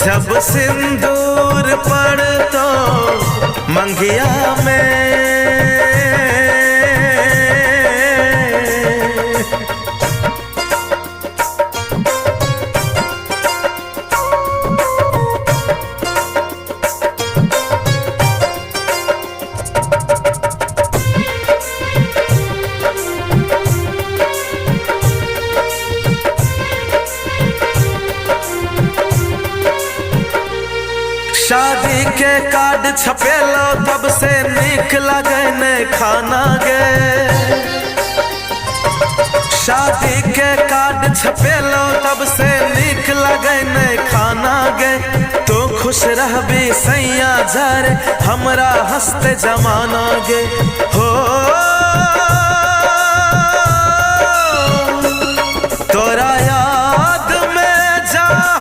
जब सिंदूर पड़तो मंगिया में, शादी के कार्ड छपेलो तब से निक लगे ने खाना गे। शादी के कार्ड छपेलो तब से निक लगे ने खाना गे। तो खुश रहबी सैया झर हमरा हंसते जमाना गे हो।